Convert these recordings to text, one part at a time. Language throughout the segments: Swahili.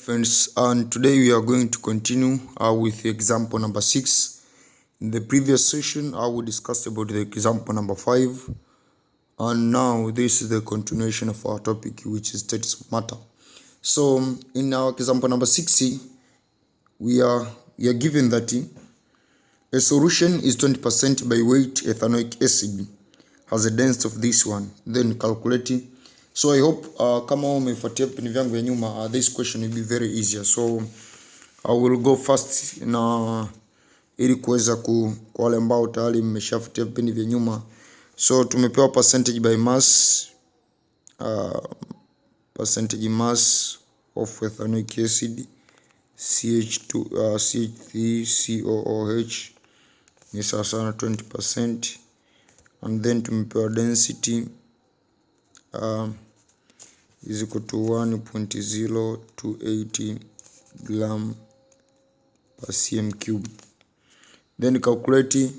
Friends, and today we are going to continue with example number 6. In the previous session, we discussed about the example number 5, and now this is the continuation of our topic, which is status of matter. So in our example number 6, we are given that a solution is 20% by weight ethanoic acid has a density of this one, then calculate. So I hope kama umefuatia vipindi vyangu vya nyuma, this question will be very easier. So I will go first na ili kuweza kwa wale ambao tayari mmeshafuatia vipindi vya nyuma. So tumepewa percentage by mass, percentage mass of ethanoic acid CH3COOH ni sawa sana 20%, and then tumepewa density is equal to 1.028 gram per cm cube. Then calculate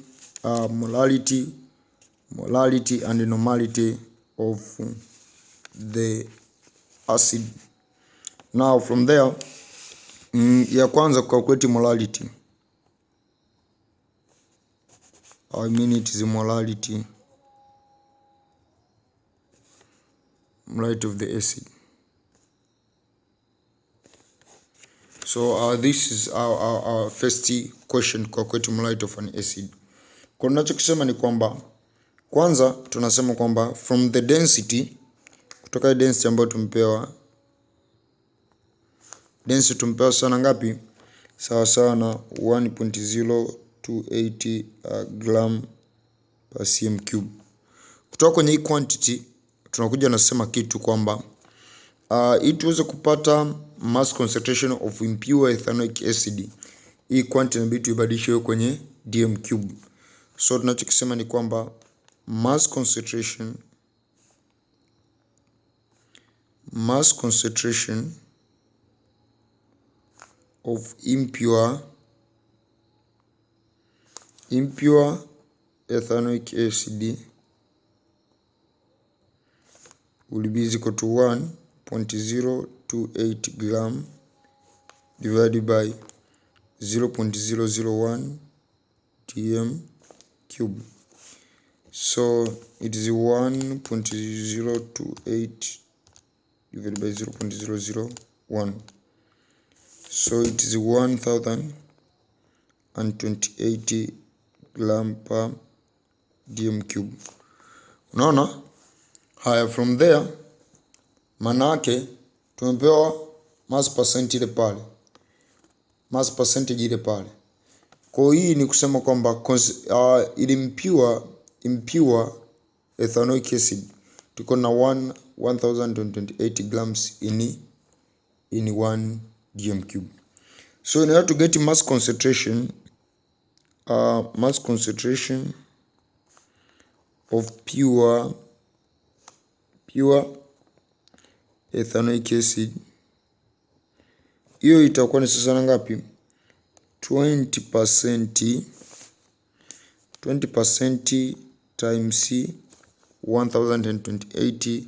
molarity and normality of the acid. Now from there, ya kwanza calculate molarity. It is molarity of the acid. So this is our first question, calculate molarity of an acid. Kwa tunachokisema ni kwamba kwanza tunasema kwamba from the density, kutoka density ambayo tumepewa, density tumepewa sana ngapi? Sawa sana 1.028 gram per cm cube. Kutoka kwenye hii quantity tunakuja nasema kitu kwamba ili tuweze kupata mass concentration of impure ethanoic acid, hii quantity inabidi tuibadilishe kwenye dm cube. So tunachokisema ni kwamba mass concentration of impure ethanoic acid will be equal to 1.028 gram divided by 0.001 dm cube. So it is 1.028 divided by 0.001. So it is 1028 gram per dm cube. Unaona? Haya, from there manake tumepewa mass percentage ile pale. Kwa hii ni kusema kwamba ili impure ethanoic acid tuko na 1028 grams in 1 dm cube. So in order to get mass concentration of pure ethanoic acid, hiyo itakuwa ni sasa ngapi? 20% times 1028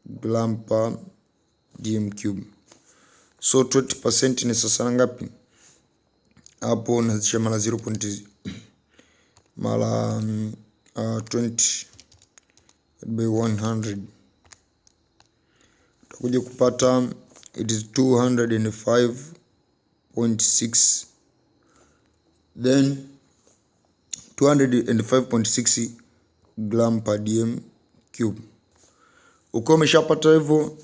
gram per dm cube. So 20% ni sasa ngapi? Hapo nazisha mara 0.0 mara 20 by 100 utakuja kupata it is 205.6, then 205.6 gram per dm cube. Ukiwa umeshapata hivyo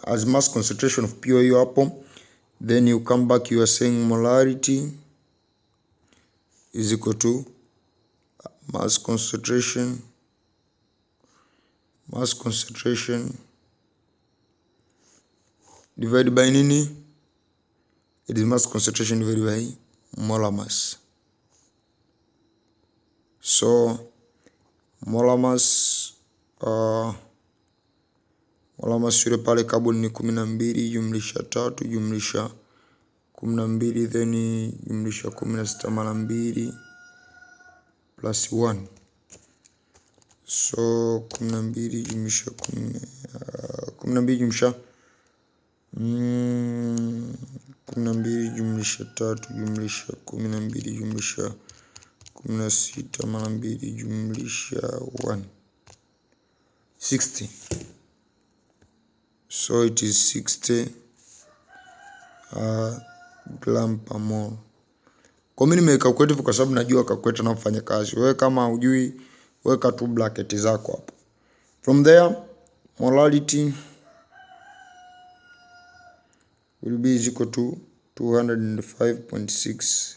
as mass concentration of pure hiyo hapo, then you come back, you are saying molarity is equal to mass concentration divided by nini? It is mass concentration divided by molar mass. So molar mass yule pale carbon ni 12 jumlisha 3 jumlisha 12 then jumlisha 16 mara 2 plus 1. So 12 jumlisha 12 jumlisha 12 jumlisha 3 jumlisha 12 jumlisha 16 mara 2 jumlisha 1, 60. So it is 60 gram per mole. Kwa mimi nimeweka calculative kwa sababu najua calculator inafanya kazi. Wewe kama hujui, weka tu bracket zako hapo. From there, molarity will be equal to 205.6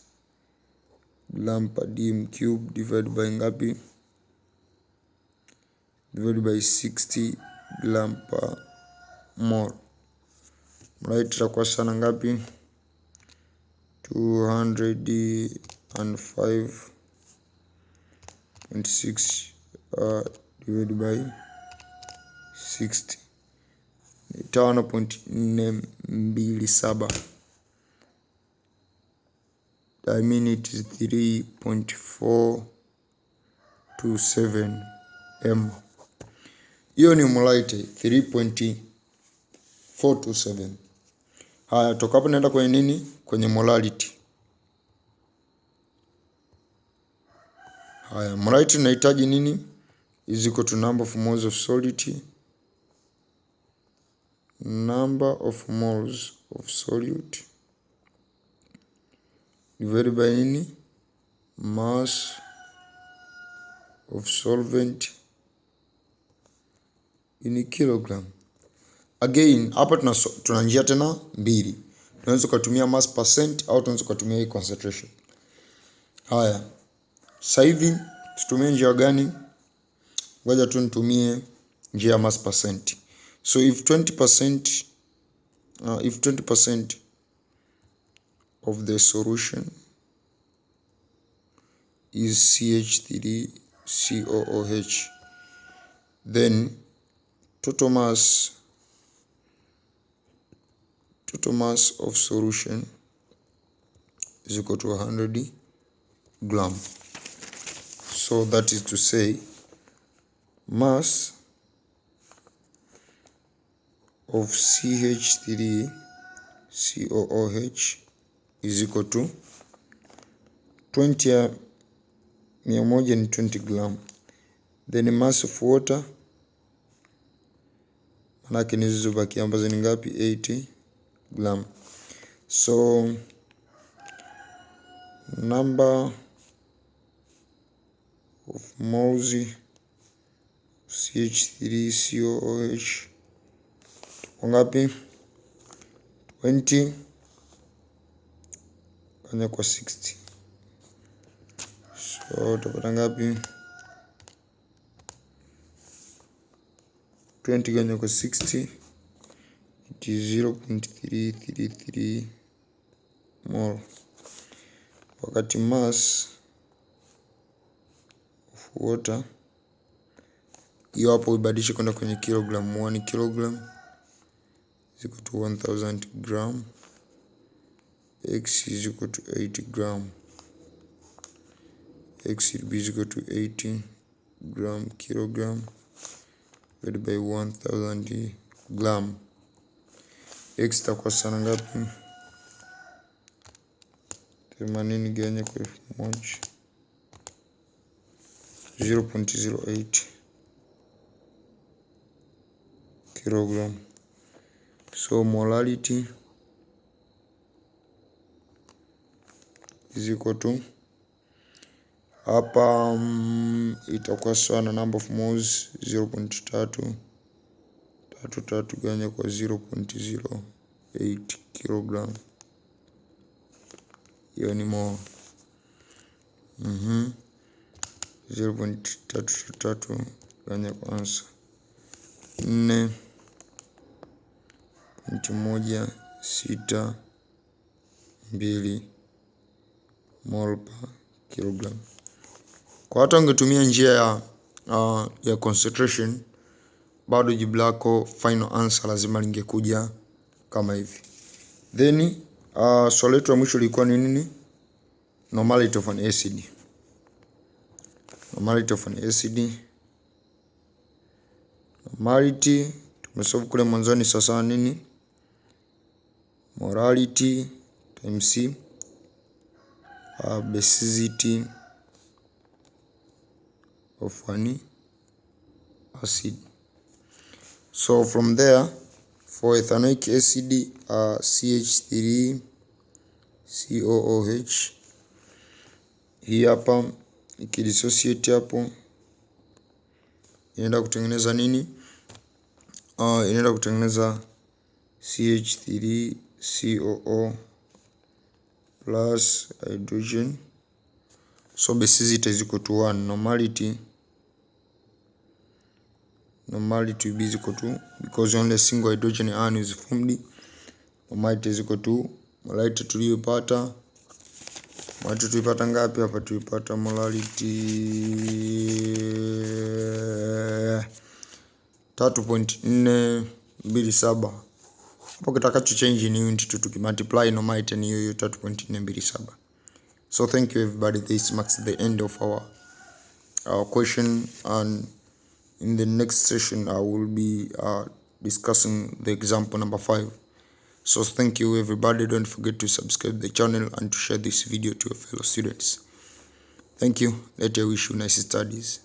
gram per dm cube divided by ngapi? Divided by 60 gram per mole. Molarity itakuwa sana ngapi? 205.6 divided by 60. 5.427. I mean it is 3.427 m. Hiyo ni molarity 3.427. Haya, toka hapo naenda kwenye nini? Kwenye molarity. Haya, molarity tunahitaji nini? Is equal to number of moles of solid. Number of moles of solute divided by nini? Mass of solvent in kilogram. Again, hapa tuna njia tena mbili. Tunaweza kutumia mass percent au tunaweza kutumia hii concentration. Haya. Sasa hivi tutumie njia gani? Ngoja tu nitumie njia ya mass percent. So if 20% of the solution is CH3COOH, then total mass of solution is equal to 100 gram. So that is to say mass of CH3COOH is equal to 20 ya 100 ni 20 gram. Then mass of water manake ni zilizobaki ambazo ni ngapi? 80 gram. So number of moles CH3COOH ngapi? 20 ganya kwa 60. So utapata ngapi? 20 ganya kwa 60, it is 0.333 mole. Wakati mass of water hiyo hapo ubadilishe kwenda kwenye kilogram. 1 kilogram is equal to 1000 gram. X is equal to 80 gram. X will be equal to 80 gram kilogram divided by 1000 gram. X itakuwa sana ngapi? 80 ganya kwa 1000, 0.08 kilogram. So molarity is equal to hapa itakuwa sawa na number of moles 0.333 ganya kwa 0.08 kilogram. Hiyo ni mole. 0.333 ganya kwa ansa 4.162 mole per kilogram. Kwa hata ungetumia njia ya concentration, bado jibu lako final answer lazima lingekuja kama hivi. Then swali letu la mwisho lilikuwa ni nini? Normality of an acid. Normality of an acid. Normality tumesolve kule mwanzoni. Sasa nini? Molarity MC basicity of an acid. So from there, for ethanoic acid, CH3COOH, hii hapa ikidissociate hapo inaenda kutengeneza nini? Inaenda kutengeneza CH3COO plus hydrogen. So basicity is equal to 1. Normality will be equal to, because only a single hydrogen ion is formed, normality is equal to molarity tuliyopata. Molarity tulipata ngapi hapa? Tulipata molarity 3.427. Hapo kitakacho change ni unit tu, tukimultiply normality ni hiyo 3.427. So thank you everybody. This marks the end of our question, and in the next session I will be discussing the example number 5. So thank you everybody. Don't forget to subscribe the channel and to share this video to your fellow students. Thank you. Let me wish you nice studies.